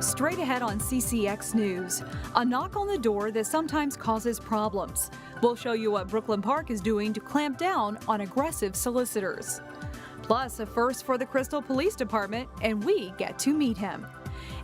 straight ahead on CCX News. A knock on the door that sometimes causes problems. We'll show you what Brooklyn Park is doing to clamp down on aggressive solicitors. Plus, a first for the Crystal Police Department, and we get to meet him.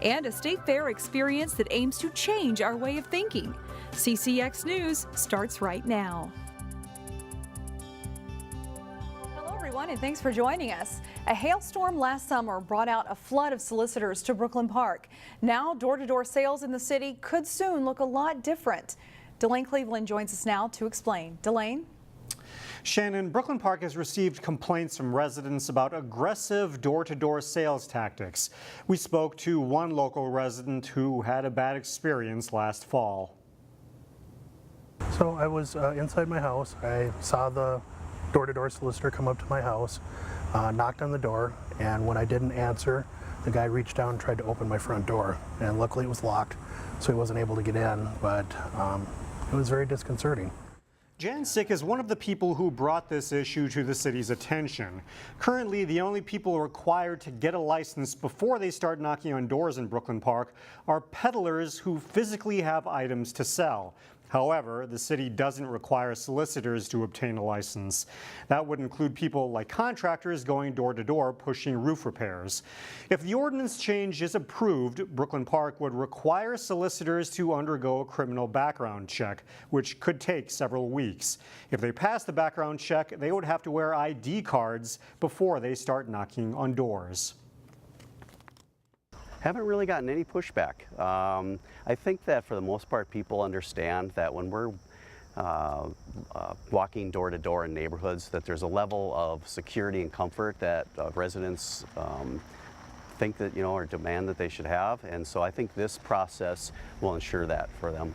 And a state fair experience that aims to change our way of thinking. CCX News starts right now. And thanks for joining us. A hailstorm last summer brought out a flood of solicitors to Brooklyn Park. Now, door-to-door sales in the city could soon look a lot different. Delane Cleveland joins us now to explain. Delane? Shannon, Brooklyn Park has received complaints from residents about aggressive door-to-door sales tactics. We spoke to one local resident who had a bad experience last fall. So I was inside my house. I saw the door-to-door solicitor come up to my house, knocked on the door, and when I didn't answer, the guy reached down and tried to open my front door, and luckily it was locked, so he wasn't able to get in, but it was very disconcerting. Jan Sick is one of the people who brought this issue to the city's attention. Currently, the only people required to get a license before they start knocking on doors in Brooklyn Park are peddlers who physically have items to sell. However, the city doesn't require solicitors to obtain a license. That would include people like contractors going door to door pushing roof repairs. If the ordinance change is approved, Brooklyn Park would require solicitors to undergo a criminal background check, which could take several weeks. If they pass the background check, they would have to wear ID cards before they start knocking on doors. Haven't really gotten any pushback. I think that for the most part people understand that when we're walking door to door in neighborhoods that there's a level of security and comfort that residents think that, or demand that they should have, and so I think this process will ensure that for them.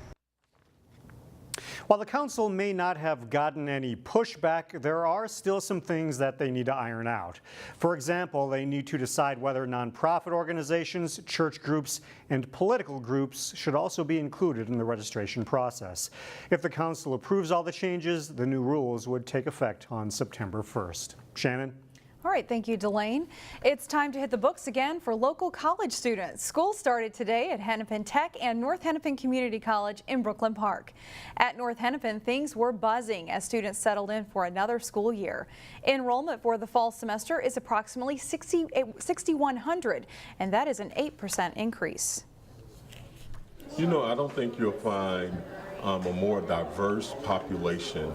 While the council may not have gotten any pushback, there are still some things that they need to iron out. For example, they need to decide whether nonprofit organizations, church groups, and political groups should also be included in the registration process. If the council approves all the changes, the new rules would take effect on September 1st. Shannon? All right, thank you, Delane. It's time to hit the books again for local college students. School started today at Hennepin Tech and North Hennepin Community College in Brooklyn Park. At North Hennepin, things were buzzing as students settled in for another school year. Enrollment for the fall semester is approximately 6,100, and that is an 8% increase. I don't think you'll find a more diverse population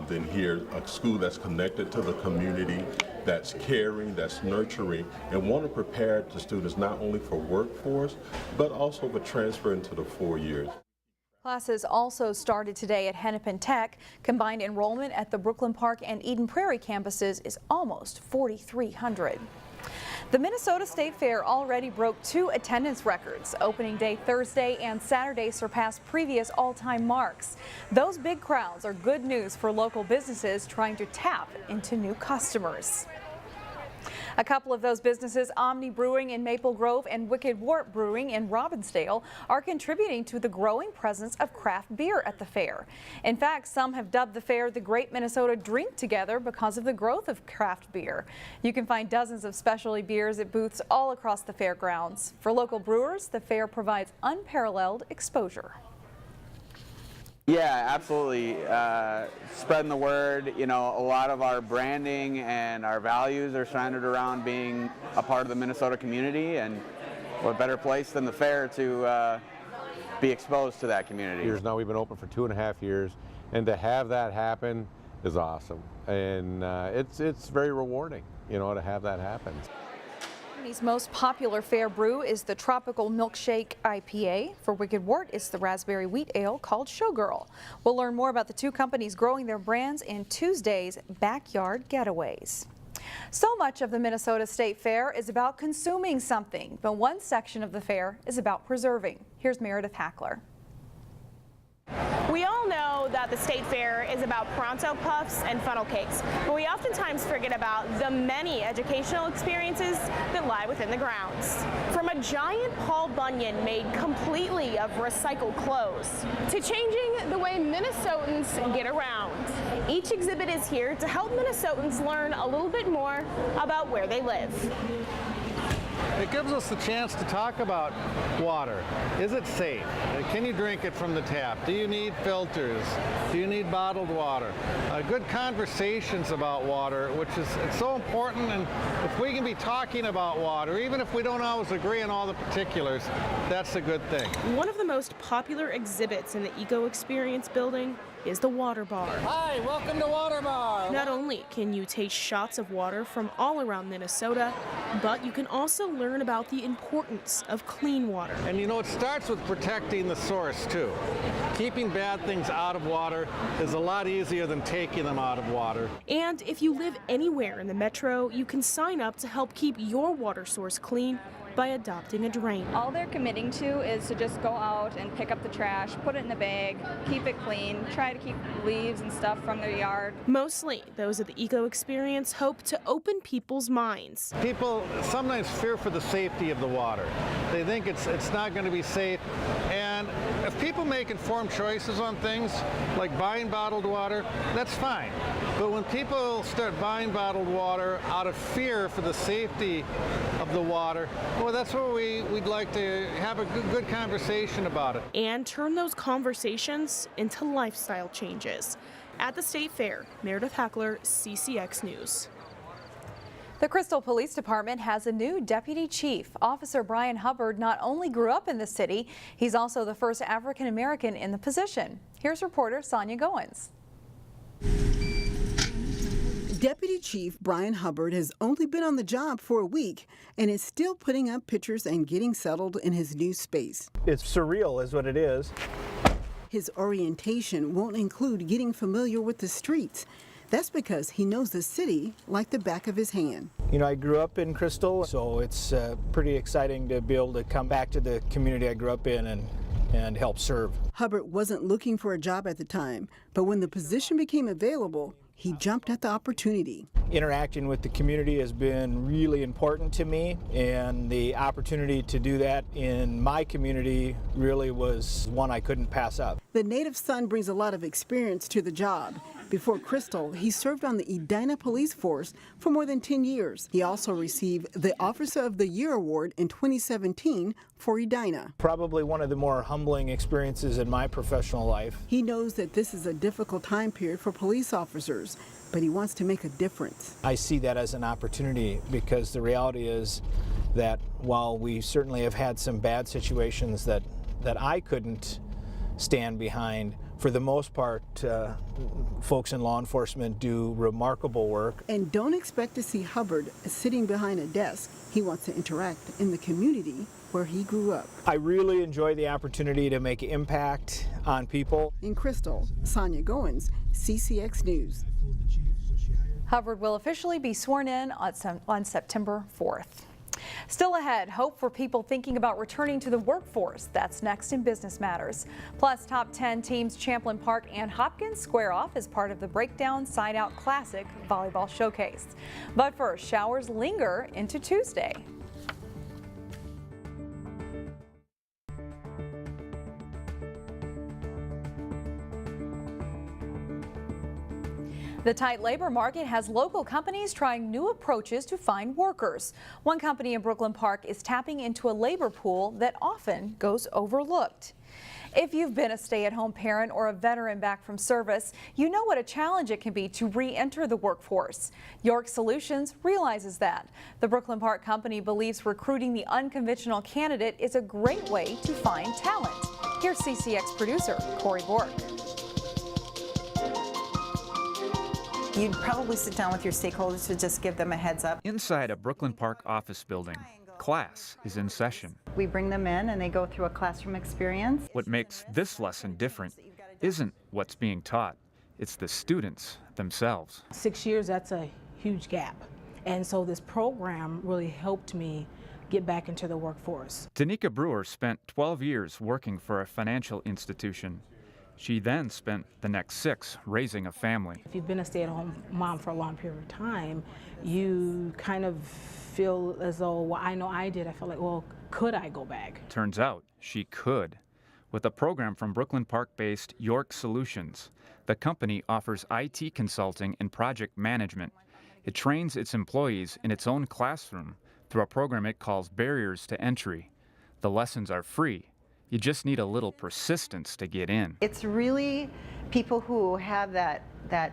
than here, a school that's connected to the community, that's caring, that's nurturing, and want to prepare the students not only for workforce, but also for transfer into the 4 years. Classes also started today at Hennepin Tech. Combined enrollment at the Brooklyn Park and Eden Prairie campuses is almost 4,300. The Minnesota State Fair already broke 2 attendance records. Opening day Thursday and Saturday surpassed previous all-time marks. Those big crowds are good news for local businesses trying to tap into new customers. A couple of those businesses, Omni Brewing in Maple Grove and Wicked Wart Brewing in Robbinsdale, are contributing to the growing presence of craft beer at the fair. In fact, some have dubbed the fair the Great Minnesota Drink Together because of the growth of craft beer. You can find dozens of specialty beers at booths all across the fairgrounds. For local brewers, the fair provides unparalleled exposure. Yeah, absolutely. Spreading the word, a lot of our branding and our values are centered around being a part of the Minnesota community, and what better place than the fair to be exposed to that community. Years now, we've been open for 2.5 years, and to have that happen is awesome, and it's very rewarding, to have that happen. Company's most popular fair brew is the Tropical Milkshake IPA. For Wicked Wart, it's the raspberry wheat ale called Showgirl. We'll learn more about the two companies growing their brands in Tuesday's Backyard Getaways. So much of the Minnesota State Fair is about consuming something, but one section of the fair is about preserving. Here's Meredith Hackler. We all know that the State Fair is about pronto puffs and funnel cakes, but we oftentimes forget about the many educational experiences that lie within the grounds. From a giant Paul Bunyan made completely of recycled clothes, to changing the way Minnesotans get around. Each exhibit is here to help Minnesotans learn a little bit more about where they live. It gives us the chance to talk about water. Is it safe? Can you drink it from the tap? Do you need filters? Do you need bottled water? Good conversations about water, which is it's so important. And if we can be talking about water, even if we don't always agree on all the particulars, that's a good thing. One of the most popular exhibits in the Eco Experience building is the Water Bar. Hi, welcome to Water Bar. Not only can you taste shots of water from all around Minnesota, but you can also learn about the importance of clean water. And you know, it starts with protecting the source too. Keeping bad things out of water is a lot easier than taking them out of water. And if you live anywhere in the metro, you can sign up to help keep your water source clean by adopting a drain. All they're committing to is to just go out and pick up the trash, put it in a bag, keep it clean, try to keep leaves and stuff from their yard. Mostly, those at the Eco Experience hope to open people's minds. People sometimes fear for the safety of the water. They think it's not going to be safe. And if people make informed choices on things, like buying bottled water, that's fine. But when people start buying bottled water out of fear for the safety of the water, well, that's where we'd like to have a good conversation about it. And turn those conversations into lifestyle changes. At the State Fair, Meredith Hackler, CCX News. The Crystal Police Department has a new deputy chief. Officer Brian Hubbard not only grew up in the city, he's also the first African American in the position. Here's reporter Sonia Goins. Deputy Chief Brian Hubbard has only been on the job for a week and is still putting up pictures and getting settled in his new space. It's surreal is what it is. His orientation won't include getting familiar with the streets. That's because he knows the city like the back of his hand. You know, I grew up in Crystal, so it's pretty exciting to be able to come back to the community I grew up in and help serve. Hubbard wasn't looking for a job at the time, but when the position became available, he jumped at the opportunity. Interacting with the community has been really important to me, and the opportunity to do that in my community really was one I couldn't pass up. The native son brings a lot of experience to the job. Before Crystal, he served on the Edina Police Force for more than 10 years. He also received the Officer of the Year Award in 2017 for Edina. Probably one of the more humbling experiences in my professional life. He knows that this is a difficult time period for police officers, but he wants to make a difference. I see that as an opportunity because the reality is that while we certainly have had some bad situations that I couldn't stand behind, for the most part, folks in law enforcement do remarkable work. And don't expect to see Hubbard sitting behind a desk. He wants to interact in the community where he grew up. I really enjoy the opportunity to make impact on people. In Crystal, Sonia Goins, CCX News. Hubbard will officially be sworn in on September 4th. Still ahead, hope for people thinking about returning to the workforce. That's next in Business Matters. Plus, top 10 teams Champlin Park and Hopkins square off as part of the Breakdown Side Out Classic Volleyball Showcase. But first, showers linger into Tuesday. The tight labor market has local companies trying new approaches to find workers. One company in Brooklyn Park is tapping into a labor pool that often goes overlooked. If you've been a stay-at-home parent or a veteran back from service, you know what a challenge it can be to re-enter the workforce. York Solutions realizes that. The Brooklyn Park company believes recruiting the unconventional candidate is a great way to find talent. Here's CCX producer Corey Bork. You'd probably sit down with your stakeholders to just give them a heads up. Inside a Brooklyn Park office building, class is in session. We bring them in and they go through a classroom experience. What makes this lesson different isn't what's being taught, it's the students themselves. 6 years, that's a huge gap. And so this program really helped me get back into the workforce. Danica Brewer spent 12 years working for a financial institution. She then spent the next 6 raising a family. If you've been a stay-at-home mom for a long period of time, you kind of feel as though, well, I know I did. I felt like, well, could I go back? Turns out she could. With a program from Brooklyn Park-based York Solutions, the company offers IT consulting and project management. It trains its employees in its own classroom through a program it calls Barriers to Entry. The lessons are free. You just need a little persistence to get in. It's really people who have that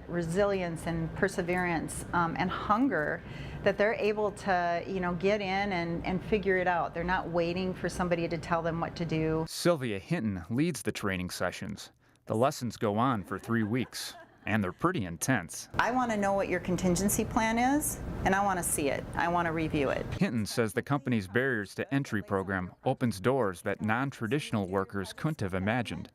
resilience and perseverance and hunger that they're able to, get in and figure it out. They're not waiting for somebody to tell them what to do. Sylvia Hinton leads the training sessions. The lessons go on for 3 weeks, and they're pretty intense. I want to know what your contingency plan is, and I want to see it. I want to review it. Hinton says the company's Barriers to Entry program opens doors that non-traditional workers couldn't have imagined.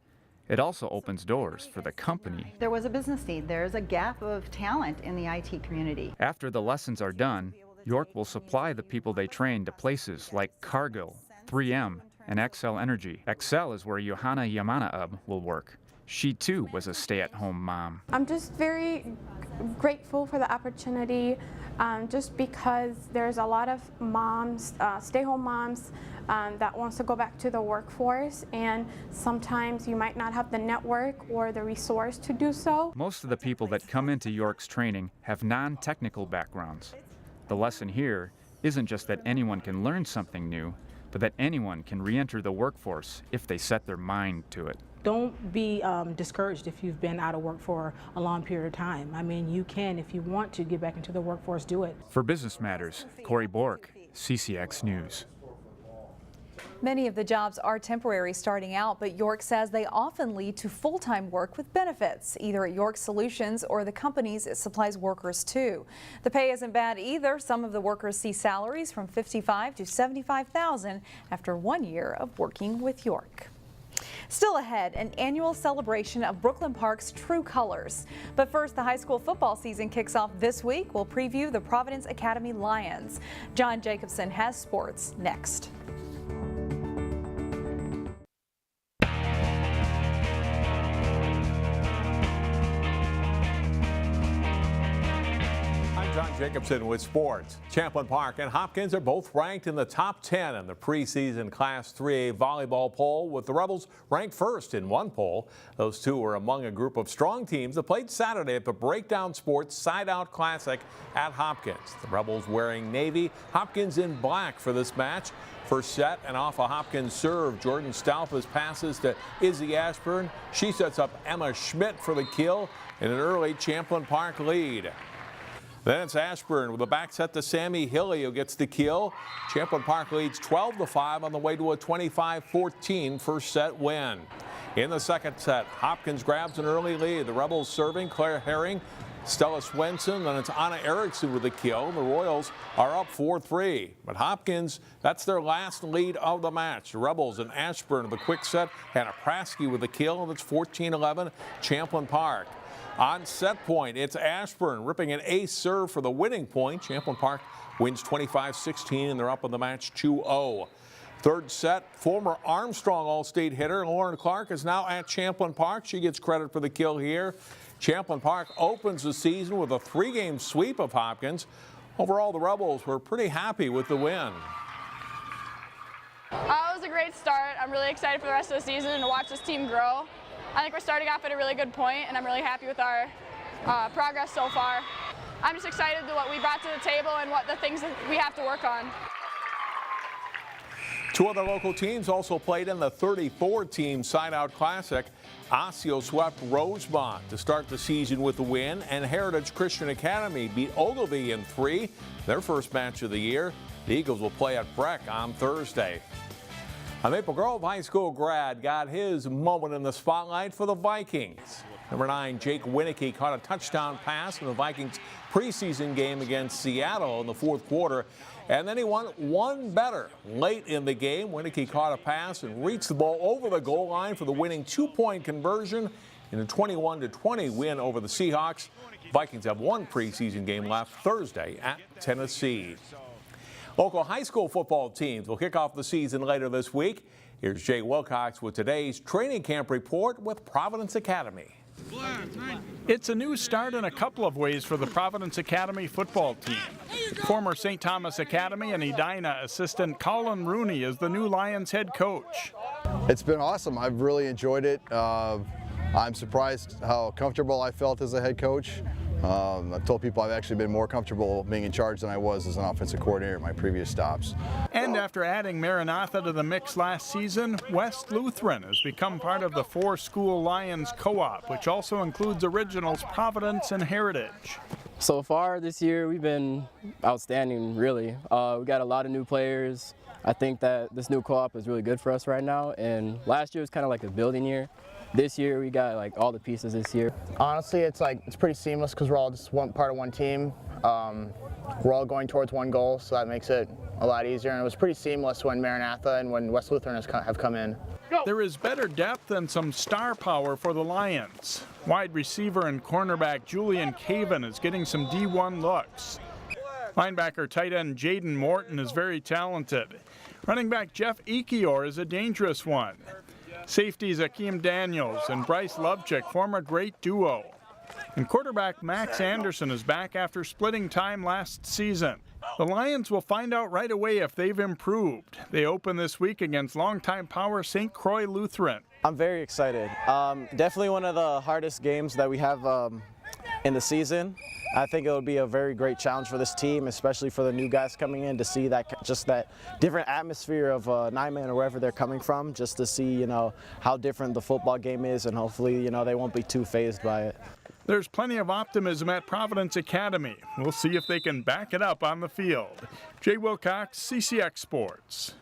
It also opens doors for the company. There was a business need. There's a gap of talent in the IT community. After the lessons are done, York will supply the people they train to places like Cargill, 3M, and XL Energy. XL is where Johanna Yamanaub will work. She too was a stay-at-home mom. I'm just very grateful for the opportunity, just because there's a lot of moms, stay-home moms, that wants to go back to the workforce, and sometimes you might not have the network or the resource to do so. Most of the people that come into York's training have non-technical backgrounds. The lesson here isn't just that anyone can learn something new, but that anyone can re-enter the workforce if they set their mind to it. Don't be discouraged if you've been out of work for a long period of time. I mean, you can, if you want to get back into the workforce, do it. For Business Matters, Corey Bork, CCX News. Many of the jobs are temporary starting out, but York says they often lead to full-time work with benefits, either at York Solutions or the companies it supplies workers to. The pay isn't bad either. Some of the workers see salaries from $55,000 to $75,000 after 1 year of working with York. Still ahead, an annual celebration of Brooklyn Park's true colors. But first, the high school football season kicks off this week. We'll preview the Providence Academy Lions. John Jacobson has sports next. John Jacobson with sports. Champlin Park and Hopkins are both ranked in the top 10 in the preseason Class 3A volleyball poll, with the Rebels ranked first in one poll. Those two were among a group of strong teams that played Saturday at the Breakdown Sports Side-Out Classic at Hopkins. The Rebels wearing navy, Hopkins in black for this match. First set, and off a Hopkins serve, Jordan Stalpas passes to Izzy Ashburn. She sets up Emma Schmidt for the kill in an early Champlin Park lead. Then it's Ashburn with a back set to Sammy Hilly, who gets the kill. Champlin Park leads 12-5 on the way to a 25-14 first set win. In the second set, Hopkins grabs an early lead. The Rebels serving Claire Herring, Stella Swenson, then it's Anna Erickson with the kill. The Royals are up 4-3. But Hopkins, that's their last lead of the match. The Rebels and Ashburn with a quick set, Hannah Praske with the kill, and it's 14-11 Champlin Park. On set point, it's Ashburn ripping an ace serve for the winning point. Champlin Park wins 25-16, and they're up in the match 2-0. Third set, former Armstrong All-State hitter Lauren Clark is now at Champlin Park. She gets credit for the kill here. Champlin Park opens the season with a 3-game sweep of Hopkins. Overall, the Rebels were pretty happy with the win. It was a great start. I'm really excited for the rest of the season and to watch this team grow. I think we're starting off at a really good point, and I'm really happy with our progress so far. I'm just excited to what we brought to the table and what the things that we have to work on. Two other local teams also played in the 34-team Side-Out Classic. Osseo swept Rosemont to start the season with a win, and Heritage Christian Academy beat Ogilvie in 3, their first match of the year. The Eagles will play at Breck on Thursday. A Maple Grove High School grad got his moment in the spotlight for the Vikings. Number 9, Jake Wieneke, caught a touchdown pass in the Vikings preseason game against Seattle in the fourth quarter, and then he went one better. Late in the game, Wieneke caught a pass and reached the ball over the goal line for the winning 2-point conversion in a 21-20 win over the Seahawks. Vikings have one preseason game left Thursday at Tennessee. Local high school football teams will kick off the season later this week. Here's Jay Wilcox with today's training camp report with Providence Academy. It's a new start in a couple of ways for the Providence Academy football team. Former St. Thomas Academy and Edina assistant Colin Rooney is the new Lions head coach. It's been awesome. I've really enjoyed it. I'm surprised how comfortable I felt as a head coach. I've told people I've actually been more comfortable being in charge than I was as an offensive coordinator at my previous stops. And after adding Maranatha to the mix last season, West Lutheran has become part of the 4-school Lions co-op, which also includes Originals, Providence, and Heritage. So far this year, we've been outstanding, really. We got a lot of new players. I think that this new co-op is really good for us right now, and last year was kind of like a building year. This year we got like all the pieces this year. Honestly, it's pretty seamless because we're all just part of one team. We're all going towards one goal, so that makes it a lot easier. And it was pretty seamless when Maranatha and when West Lutheran have come in. There is better depth and some star power for the Lions. Wide receiver and cornerback Julian Caven is getting some D1 looks. Linebacker tight end Jaden Morton is very talented. Running back Jeff Ekior is a dangerous one. Safeties Akeem Daniels and Bryce Lovchick form a great duo. And quarterback Max Anderson is back after splitting time last season. The Lions will find out right away if they've improved. They open this week against longtime power St. Croix Lutheran. I'm very excited. Definitely one of the hardest games that we have in the season. I think it'll be a very great challenge for this team, especially for the new guys coming in, to see that different atmosphere of Nyman or wherever they're coming from, just to see, how different the football game is, and hopefully, they won't be too fazed by it. There's plenty of optimism at Providence Academy. We'll see if they can back it up on the field. Jay Wilcox, CCX Sports.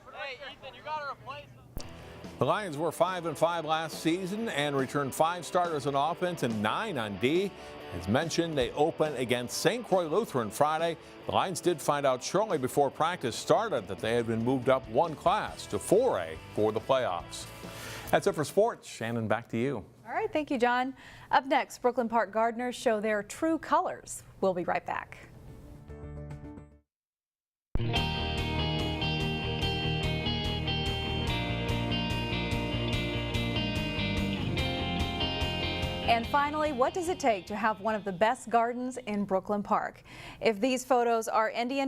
The Lions were 5-5 last season and returned 5 starters on offense and 9 on D. As mentioned, they open against St. Croix Lutheran Friday. The Lions did find out shortly before practice started that they had been moved up 1 class to 4A for the playoffs. That's it for sports. Shannon, back to you. All right, thank you, John. Up next, Brooklyn Park Gardeners show their true colors. We'll be right back. And finally, what does it take to have one of the best gardens in Brooklyn Park? If these photos are any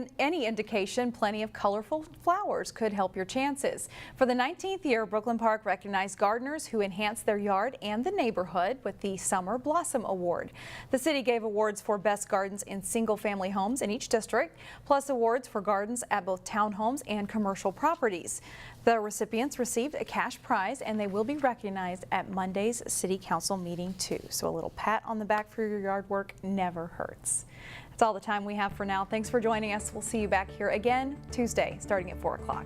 indication, plenty of colorful flowers could help your chances. For the 19th year, Brooklyn Park recognized gardeners who enhance their yard and the neighborhood with the Summer Blossom Award. The city gave awards for best gardens in single-family homes in each district, plus awards for gardens at both townhomes and commercial properties. The recipients received a cash prize, and they will be recognized at Monday's City Council meeting too. So a little pat on the back for your yard work never hurts. That's all the time we have for now. Thanks for joining us. We'll see you back here again Tuesday, starting at 4 o'clock.